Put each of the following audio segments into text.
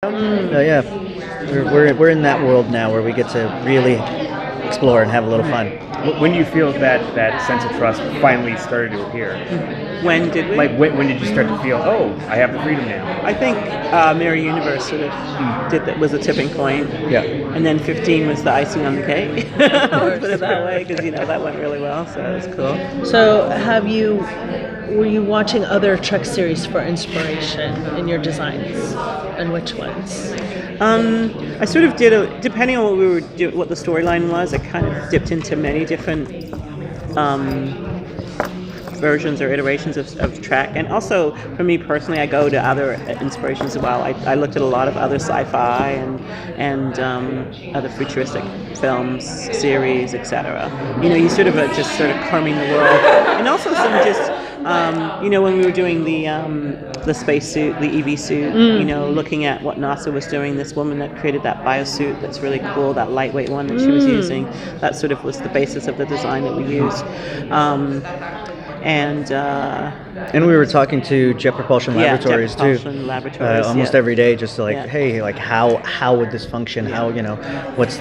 Yeah, we're in that world now where we get to really explore and have a little fun. When do you feel that sense of trust finally started to appear? When did we? Like, when did you start to feel, oh, I have the freedom now? I think Mirror Universe sort of was a tipping point. Yeah. And then 15 was the icing on the cake. Let's put it that way, because that went really well, so it was cool. So were you watching other Trek series for inspiration in your designs, and which ones? I sort of did depending on what we were what the storyline was. I kind of dipped into many different versions or iterations of Trek, and also for me personally, I go to other inspirations as well. I looked at a lot of other sci-fi and other futuristic films, series, etc. You sort of just sort of combing the world, and also some just when we were doing the spacesuit, the EV suit, looking at what NASA was doing. This woman that created that biosuit that's really cool, that lightweight one that she was using, that sort of was the basis of the design that we used. And we were talking to Jet Propulsion Laboratories Jet Propulsion Laboratories, almost every day, just to hey, like how would this function? How what's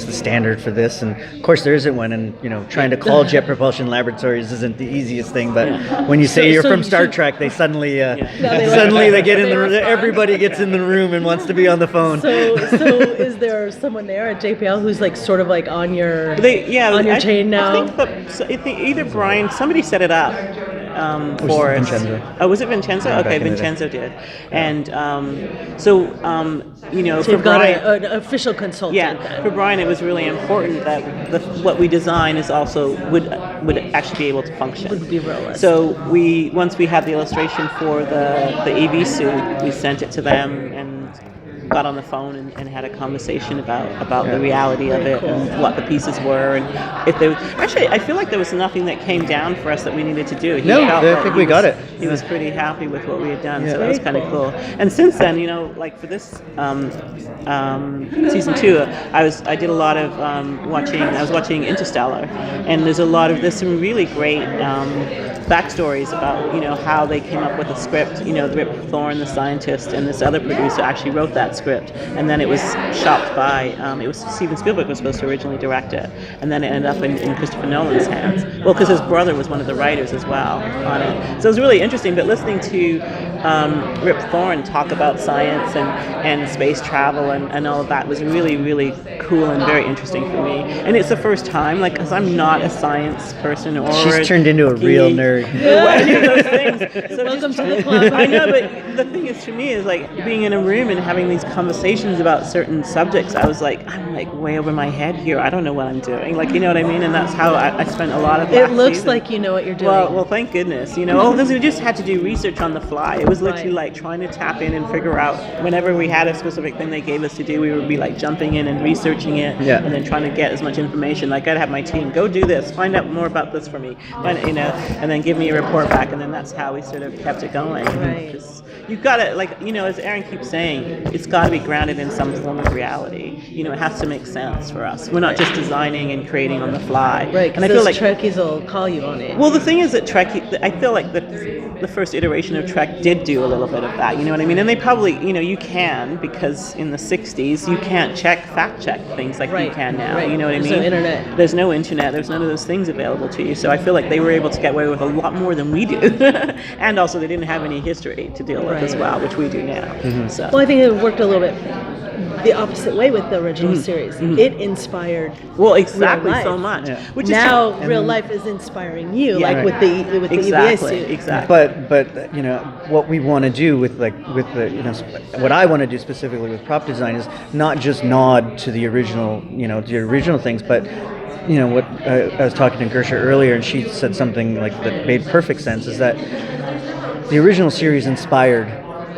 the standard for this? And of course there isn't one. And trying to call Jet Propulsion Laboratories isn't the easiest thing. But when you say you're from Star Trek, they suddenly they get in the room. Everybody gets in the room and wants to be on the phone. So is there someone there at JPL who's sort of on your chain now? I think either Brian, somebody set it up for us. Vincenzo. Oh, was it Vincenzo? Yeah, okay, Vincenzo did. And so so for you've got Brian, an official consultant. Yeah, then. for Brian, it was really important that what we design is also would actually be able to function. Would be realistic. So once we had the illustration for the EV suit, we sent it to them and got on the phone and had a conversation about the reality of it and what the pieces were, and if there actually I feel like there was nothing that came down for us that we needed to do. I think we got it. He was pretty happy with what we had done, so that was kind of cool. And since then, like for this season 2, I did a lot of watching Interstellar, and there's some really great backstories about how they came up with the script. Rip Thorne, the scientist, and this other producer actually wrote that script, and then it was shopped by it was Steven Spielberg was supposed to originally direct it, and then it ended up in Christopher Nolan's hands. Well, because his brother was one of the writers as well on it, so it was really interesting. But listening to Rip Thorne talk about science and space travel and all of that was really, really cool and very interesting for me. And it's the first time, because I'm not a science person or she's turned into a real nerd. Any of those things. So welcome to the club. I know, but the thing is, for me, is being in a room and having these conversations about certain subjects. I'm way over my head here. I don't know what I'm doing. You know what I mean? And that's how I spent a lot of. It looks season. Like you know what you're doing. Well, thank goodness. Because we just had to do research on the fly. It was literally trying to tap in and figure out. Whenever we had a specific thing they gave us to do, we would be jumping in and researching it, and then trying to get as much information. I'd have my team go do this, find out more about this for me, and then give me a report back, and then that's how we sort of kept it going. Right. You've got to, as Aaron keeps saying, it's got to be grounded in some form of reality. It has to make sense for us. We're not just designing and creating on the fly. Right, and I feel feel Trekkies will call you on it. Well, the thing is that Trek, I feel like the first iteration of Trek did do a little bit of that, you know what I mean? And they probably, you can, because in the 60s, you can't fact check things like you can now, you know what I mean? There's no internet. There's no internet, there's none of those things available to you. So I feel like they were able to get away with a lot more than we do. And also they didn't have any history to deal with as well, which we do now. Mm-hmm. So. Well, I think it worked a little bit the opposite way with the original series. Mm-hmm. It inspired exactly so much. Yeah. Which now real life is inspiring you, with the EVA suit. Exactly. But what we want to do with what I want to do specifically with prop design is not just nod to the original things, but what I was talking to Gersha earlier, and she said something that made perfect sense, is that the original series inspired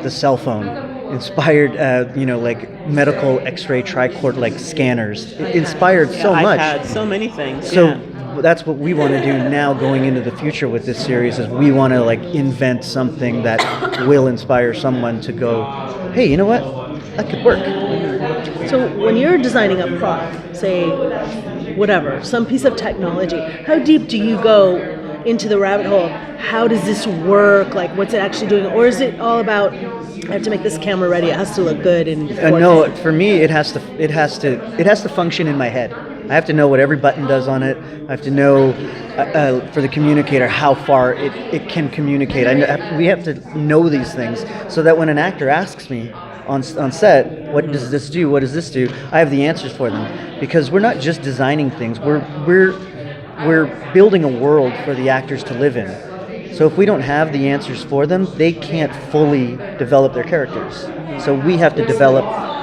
the cell phone, inspired medical X-ray tricord scanners. It inspired so much. iPad, so many things. So that's what we want to do now going into the future with this series, is we want to invent something that will inspire someone to go, hey, you know what? That could work. So when you're designing a prop, say whatever, some piece of technology, how deep do you go into the rabbit hole. How does this work? Like, what's it actually doing? Or is it all about, I have to make this camera ready. It has to look good. And no, for me, it has to function in my head. I have to know what every button does on it. I have to know, for the communicator, how far it can communicate. We have to know these things so that when an actor asks me on set, what does this do? What does this do? I have the answers for them, because we're not just designing things. We're building a world for the actors to live in. So if we don't have the answers for them, they can't fully develop their characters. So we have to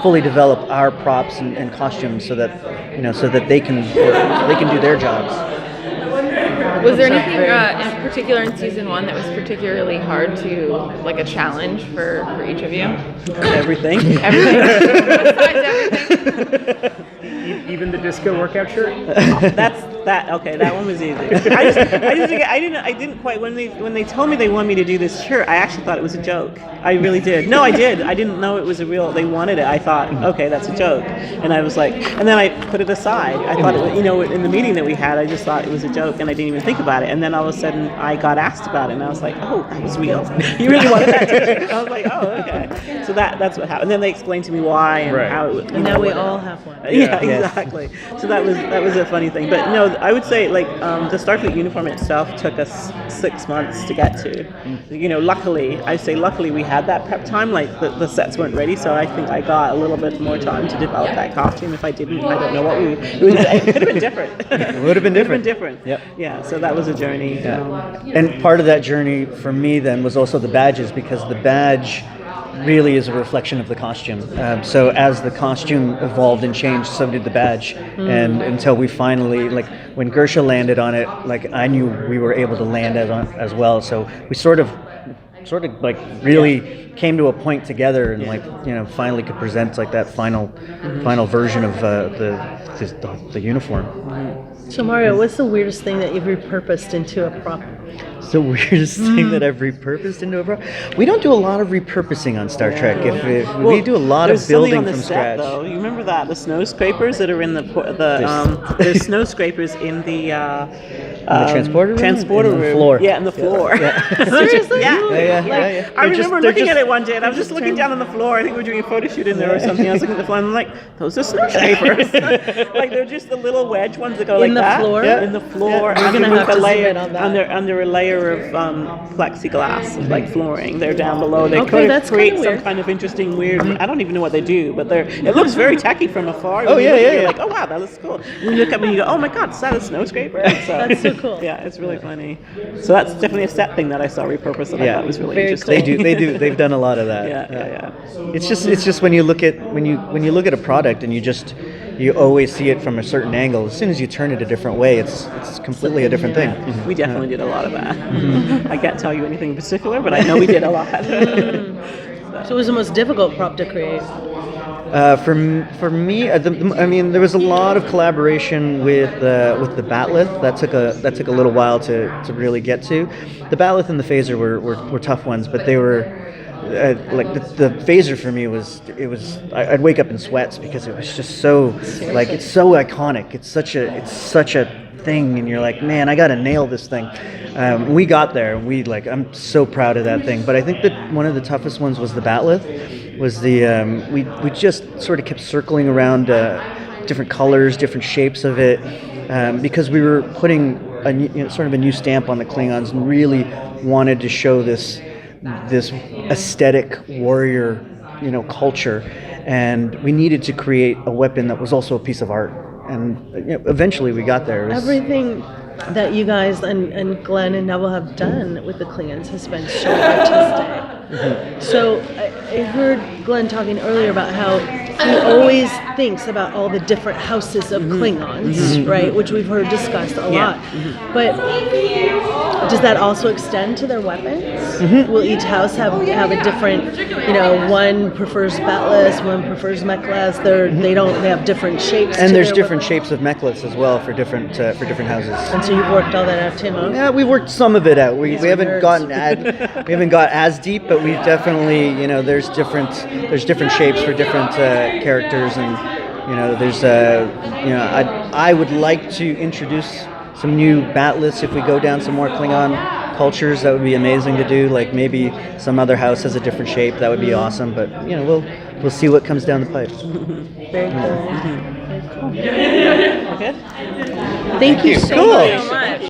fully develop our props and costumes so that they can do their jobs. Was there anything in particular in season 1 that was particularly hard like a challenge for each of you? Everything. Besides everything. Even the disco workout shirt. Okay, that one was easy. I didn't quite when they told me they wanted me to do this shirt, I actually thought it was a joke. I really did. No, I did. I didn't know it was they wanted it. I thought, okay, that's a joke. And I was like, and then I put it aside. I thought in the meeting that we had, I just thought it was a joke and I didn't even think about it. And then all of a sudden I got asked about it and I was like, oh, that was real. You really wanted that t-shirt? I was like, oh, okay. So that's what happened. And then they explained to me why and how it would. And now we all have one. Yeah, exactly. So that was a funny thing. But no, I would say the Starfleet uniform itself took us 6 months to get to. Luckily we had that prep time. Like the sets weren't ready, so I think I got a little bit more time to develop that costume. If I didn't, I don't know what it could have been different. It would have been different. Yep. Yeah. So that was a journey. Yeah. And part of that journey for me then was also the badges, because the badge really is a reflection of the costume. So as the costume evolved and changed, so did the badge. And until we finally, when Gersha landed on it, I knew we were able to land as well. So we sort of really came to a point together and finally could present that final version of the uniform. So Mario, what's the weirdest thing that you've repurposed into a prop? The weirdest thing that I've repurposed into a prop? We don't do a lot of repurposing on Star Trek. We do a lot of building on the from set, scratch. Though. You remember that the snow scrapers that are in there's snow scrapers in the transporter room? room. Floor. Yeah, in the floor. Yeah. Seriously? Yeah. I remember looking at it one day, and I was just looking down on the floor. I think we were doing a photo shoot in there or something. I was looking at the floor, and I'm like, those are snow scrapers. They're just the little wedge ones that go like that. Floor? Yeah. In the floor. We're gonna have to zoom in on that. Under a layer of plexiglass, flooring. They're down below. They that's create kinda some weird. kind of interesting, weird. I don't even know what they do, but it looks very tacky from afar. Oh, When you yeah, look at it, yeah. You're like, oh wow, that looks cool. When you look up and you go, oh my god, is that a snow scraper? So, That's so cool. Yeah, it's really funny. So that's definitely a set thing that I saw repurposed that I thought was really Very interesting. cool. They do. They've done a lot of that. Yeah. It's just when you look at a product and you always see it from a certain angle. As soon as you turn it a different way, it's completely a different thing. We definitely did a lot of that. I can't tell you anything in particular, but I know we did a lot. So it was the most difficult prop to create. For me, there was a lot of collaboration with the Batleth. That took a little while to really get to. The Batleth and the phaser were tough ones, but they were the phaser for me I'd wake up in sweats because it was just so it's so iconic. It's such a thing, and you're like, man, I gotta nail this thing. We got there, and I'm so proud of that thing. But I think that one of the toughest ones was the Batleth. We just sort of kept circling around different colors, different shapes of it, because we were putting sort of a new stamp on the Klingons, and really wanted to show this aesthetic warrior culture, and we needed to create a weapon that was also a piece of art. And eventually we got there. Everything that you guys and Glenn and Neville have done with the Klingons has been so artistic. So I heard Glenn talking earlier about how he always thinks about all the different houses of Klingons, right? Which we've heard discussed a lot. But does that also extend to their weapons? Will each house have a different, one prefers batless, one prefers meklas. They have different shapes. And there's different shapes of meklas as well for different houses. And so you've worked all that out too, huh? Yeah, we worked some of it out. We haven't got as deep, but we've definitely there's different shapes for different characters, and I would like to introduce some new batliths. If we go down some more Klingon cultures, that would be amazing to do. Like maybe some other house has a different shape. That would be awesome. But we'll see what comes down the pipe. Very cool. Okay. Thank you so Cool. much. So much.